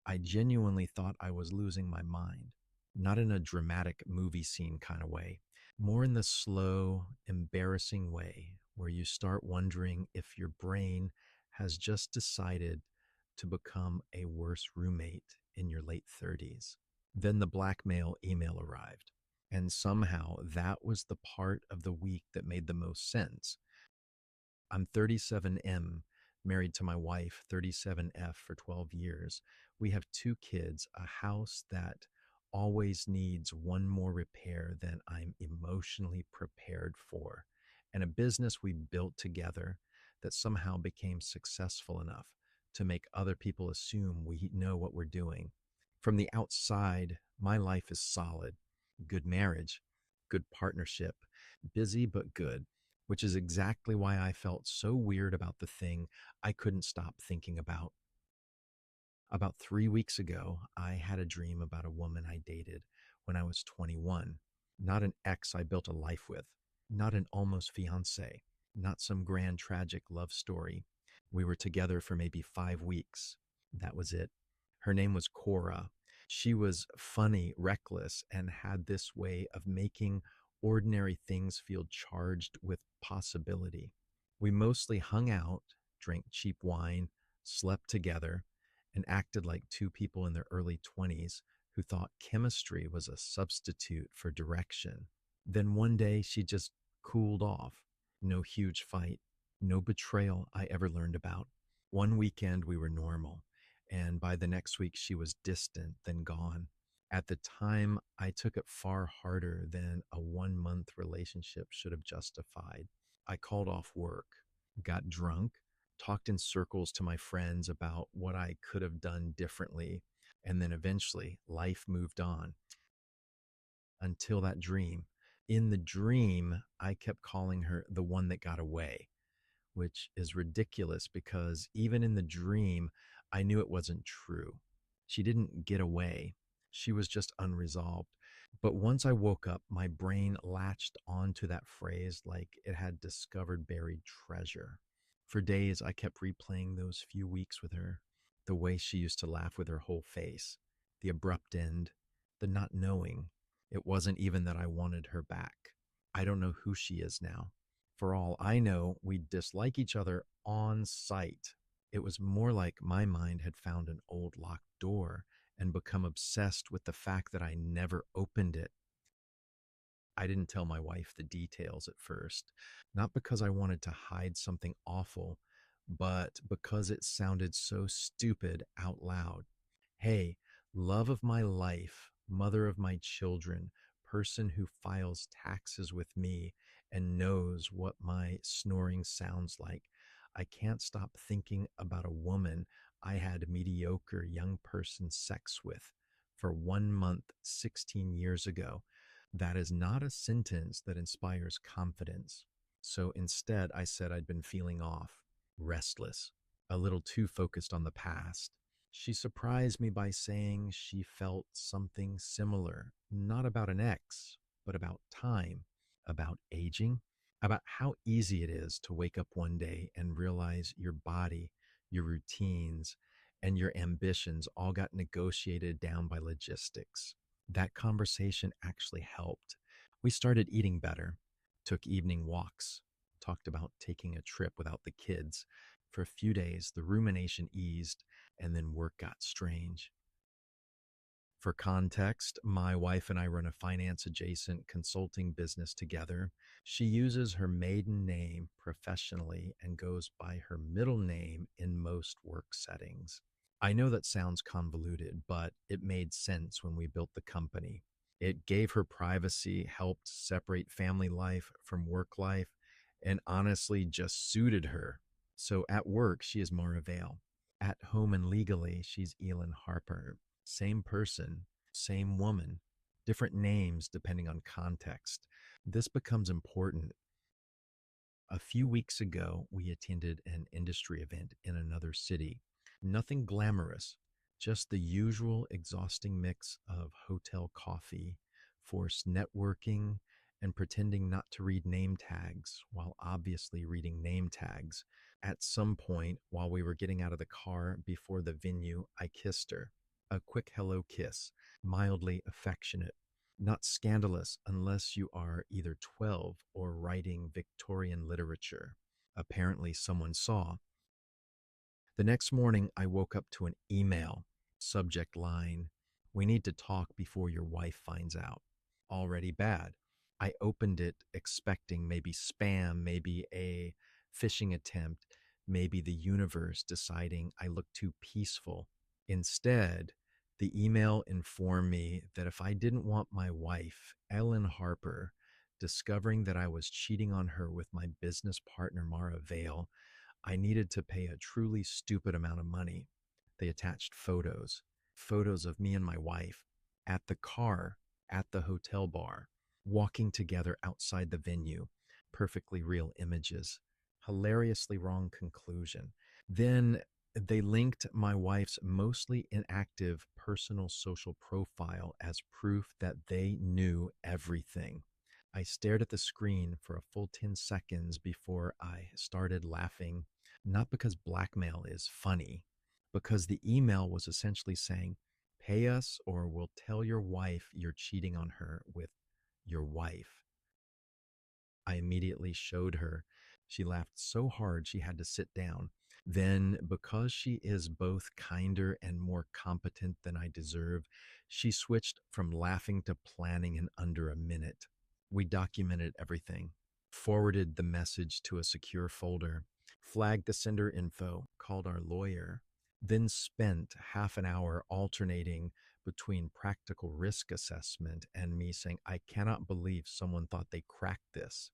I genuinely thought I was losing my mind, not in a dramatic movie scene kind of way, more in the slow, embarrassing way where you start wondering if your brain has just decided to become a worse roommate in your late 30s. Then the blackmail email arrived. And somehow that was the part of the week that made the most sense. I'm 37M, married to my wife, 37F, for 12 years. We have two kids, a house that always needs one more repair than I'm emotionally prepared for, and a business we built together that somehow became successful enough to make other people assume we know what we're doing. From the outside, my life is solid. Good marriage, good partnership, busy but good, which is exactly why I felt so weird about the thing I couldn't stop thinking about. About 3 weeks ago, I had a dream about a woman I dated when I was 21. Not an ex I built a life with, not an almost fiance, not some grand tragic love story. We were together for maybe 5 weeks. That was it. Her name was Cora. She was funny, reckless, and had this way of making ordinary things feel charged with possibility. We mostly hung out, drank cheap wine, slept together, and acted like two people in their early 20s who thought chemistry was a substitute for direction. Then one day she just cooled off. No huge fight, no betrayal I ever learned about. One weekend we were normal, and by the next week she was distant, then gone. At the time, I took it far harder than a 1 month relationship should have justified. I called off work, got drunk, talked in circles to my friends about what I could have done differently, and then eventually life moved on until that dream. In the dream, I kept calling her the one that got away, which is ridiculous because even in the dream, I knew it wasn't true. She didn't get away, she was just unresolved. But once I woke up, my brain latched onto that phrase like it had discovered buried treasure. For days, I kept replaying those few weeks with her, the way she used to laugh with her whole face, the abrupt end, the not knowing. It wasn't even that I wanted her back. I don't know who she is now. For all I know, we dislike each other on sight. It was more like my mind had found an old locked door and become obsessed with the fact that I never opened it. I didn't tell my wife the details at first, not because I wanted to hide something awful, but because it sounded so stupid out loud. Hey, love of my life, mother of my children, person who files taxes with me and knows what my snoring sounds like. I can't stop thinking about a woman I had mediocre young person sex with for 1 month 16 years ago. That is not a sentence that inspires confidence. So instead, I said I'd been feeling off, restless, a little too focused on the past. She surprised me by saying she felt something similar, not about an ex, but about time, about aging, about how easy it is to wake up one day and realize your body, your routines, and your ambitions all got negotiated down by logistics. That conversation actually helped. We started eating better, took evening walks, talked about taking a trip without the kids. For a few days, the rumination eased, and then work got strange. For context, my wife and I run a finance adjacent consulting business together. She uses her maiden name professionally and goes by her middle name in most work settings. I know that sounds convoluted, but it made sense when we built the company. It gave her privacy, helped separate family life from work life, and honestly just suited her. So at work, she is Mara Vale. At home and legally, she's Elin Harper. Same person, same woman, different names depending on context. This becomes important. A few weeks ago, we attended an industry event in another city. Nothing glamorous, just the usual exhausting mix of hotel coffee, forced networking, and pretending not to read name tags while obviously reading name tags. At some point, while we were getting out of the car before the venue, I kissed her. A quick hello kiss, mildly affectionate, not scandalous unless you are either 12 or writing Victorian literature. Apparently, someone saw. The next morning, I woke up to an email. Subject line: "We need to talk before your wife finds out." Already bad. I opened it expecting maybe spam, maybe a phishing attempt, maybe the universe deciding I look too peaceful. Instead, the email informed me that if I didn't want my wife, Ellen Harper, discovering that I was cheating on her with my business partner, Mara Vale, I needed to pay a truly stupid amount of money. They attached photos, photos of me and my wife at the car, at the hotel bar, walking together outside the venue. Perfectly real images. Hilariously wrong conclusion. Then they linked my wife's mostly inactive personal social profile as proof that they knew everything. I stared at the screen for a full 10 seconds before I started laughing, not because blackmail is funny, because the email was essentially saying, pay us or we'll tell your wife you're cheating on her with your wife. I immediately showed her. She laughed so hard she had to sit down. Then, because she is both kinder and more competent than I deserve, she switched from laughing to planning in under a minute. We documented everything, forwarded the message to a secure folder, flagged the sender info, called our lawyer, then spent half an hour alternating between practical risk assessment and me saying, I cannot believe someone thought they cracked this.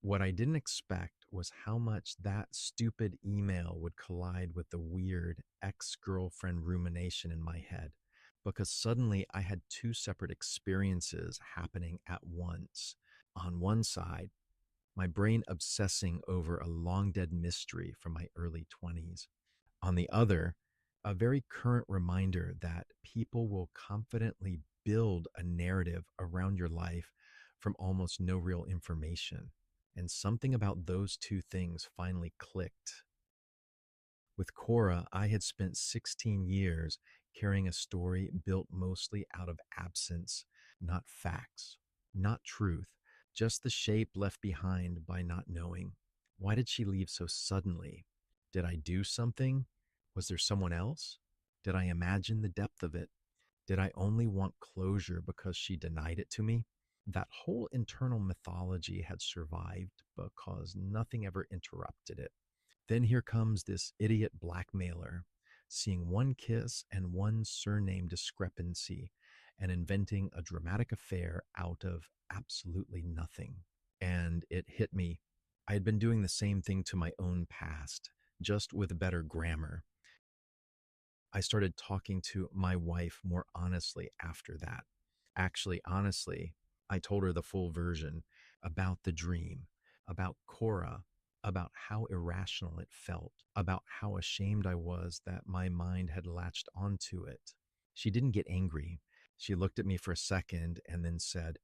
What I didn't expect was how much that stupid email would collide with the weird ex girlfriend rumination in my head, because suddenly I had two separate experiences happening at once. On one side, my brain obsessing over a long dead mystery from my early 20s. On the other, a very current reminder that people will confidently build a narrative around your life from almost no real information. And something about those two things finally clicked. With Cora, I had spent 16 years carrying a story built mostly out of absence, not facts, not truth, just the shape left behind by not knowing. Why did she leave so suddenly? Did I do something? Was there someone else? Did I imagine the depth of it? Did I only want closure because she denied it to me? That whole internal mythology had survived because nothing ever interrupted it. Then here comes this idiot blackmailer, seeing one kiss and one surname discrepancy and inventing a dramatic affair out of absolutely nothing. And it hit me. I had been doing the same thing to my own past, just with better grammar. I started talking to my wife more honestly after that. Actually, honestly, I told her the full version about the dream, about Cora, about how irrational it felt, about how ashamed I was that my mind had latched onto it. She didn't get angry. She looked at me for a second and then said,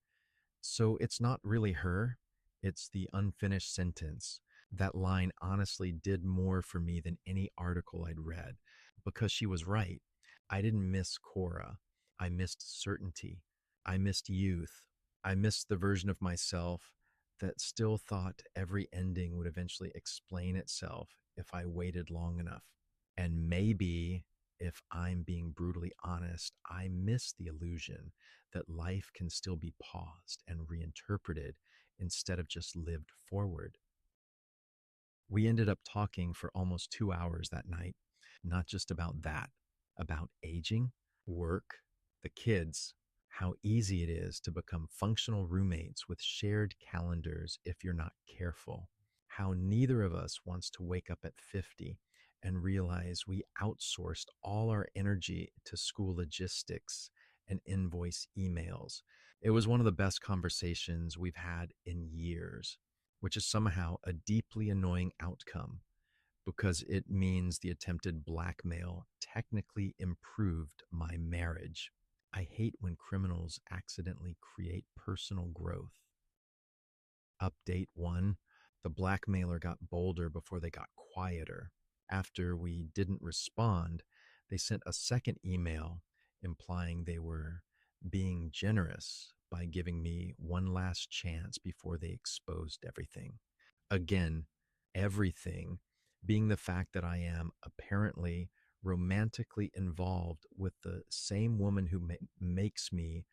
so it's not really her, it's the unfinished sentence. That line honestly did more for me than any article I'd read because she was right. I didn't miss Cora. I missed certainty. I missed youth. I missed the version of myself that still thought every ending would eventually explain itself if I waited long enough. And maybe, if I'm being brutally honest, I miss the illusion that life can still be paused and reinterpreted instead of just lived forward. We ended up talking for almost 2 hours that night, not just about that, about aging, work, the kids, how easy it is to become functional roommates with shared calendars if you're not careful, how neither of us wants to wake up at 50 and realize we outsourced all our energy to school logistics and invoice emails. It was one of the best conversations we've had in years, which is somehow a deeply annoying outcome because it means the attempted blackmail technically improved my marriage. I hate when criminals accidentally create personal growth. Update 1: the blackmailer got bolder before they got quieter. After we didn't respond, They sent a second email implying they were being generous by giving me one last chance before they exposed everything. Again, everything being the fact that I am apparently romantically involved with the same woman who makes me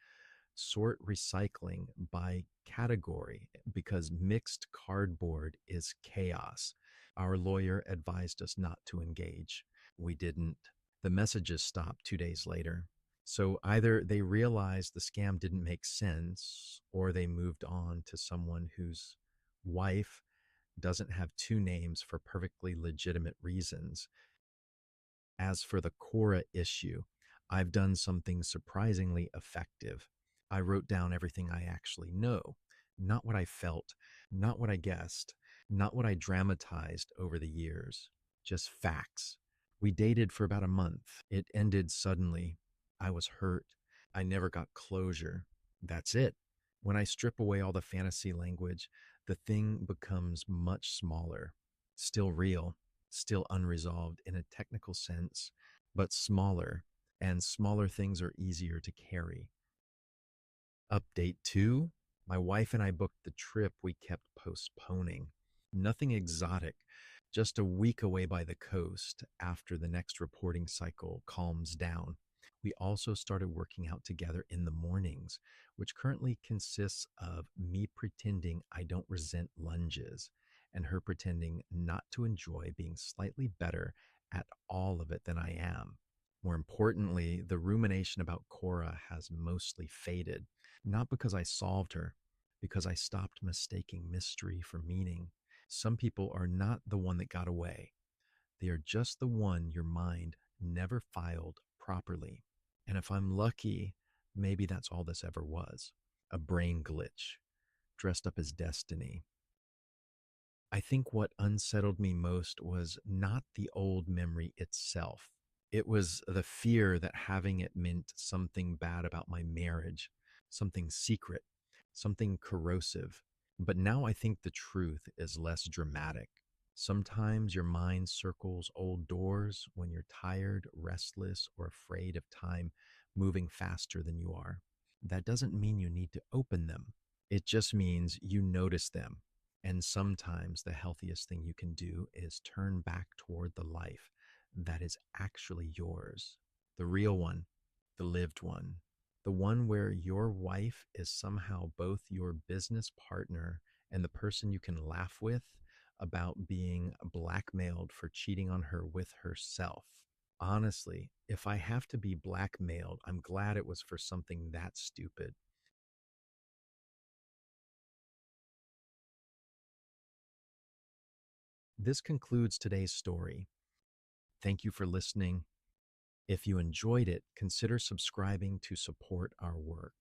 sort recycling by category because mixed cardboard is chaos. Our lawyer advised us not to engage. We didn't. The messages stopped 2 days later. So either they realized the scam didn't make sense or they moved on to someone whose wife doesn't have two names for perfectly legitimate reasons. As for the Cora issue, I've done something surprisingly effective. I wrote down everything I actually know, not what I felt, not what I guessed, not what I dramatized over the years, just facts. We dated for about a month. It ended suddenly. I was hurt. I never got closure. That's it. When I strip away all the fantasy language, the thing becomes much smaller, still real, still unresolved in a technical sense, but smaller, and smaller things are easier to carry. Update 2, my wife and I booked the trip we kept postponing. Nothing exotic, just a week away by the coast after the next reporting cycle calms down. We also started working out together in the mornings, which currently consists of me pretending I don't resent lunges and her pretending not to enjoy being slightly better at all of it than I am. More importantly, the rumination about Cora has mostly faded, not because I solved her, because I stopped mistaking mystery for meaning. Some people are not the one that got away. They are just the one your mind never filed properly. And if I'm lucky, maybe that's all this ever was, a brain glitch dressed up as destiny. I think what unsettled me most was not the old memory itself. It was the fear that having it meant something bad about my marriage, something secret, something corrosive. But now I think the truth is less dramatic. Sometimes your mind circles old doors when you're tired, restless, or afraid of time moving faster than you are. That doesn't mean you need to open them. It just means you notice them. And sometimes the healthiest thing you can do is turn back toward the life that is actually yours, the real one, the lived one, the one where your wife is somehow both your business partner and the person you can laugh with about being blackmailed for cheating on her with herself. Honestly, if I have to be blackmailed, I'm glad it was for something that stupid. This concludes today's story. Thank you for listening. If you enjoyed it, consider subscribing to support our work.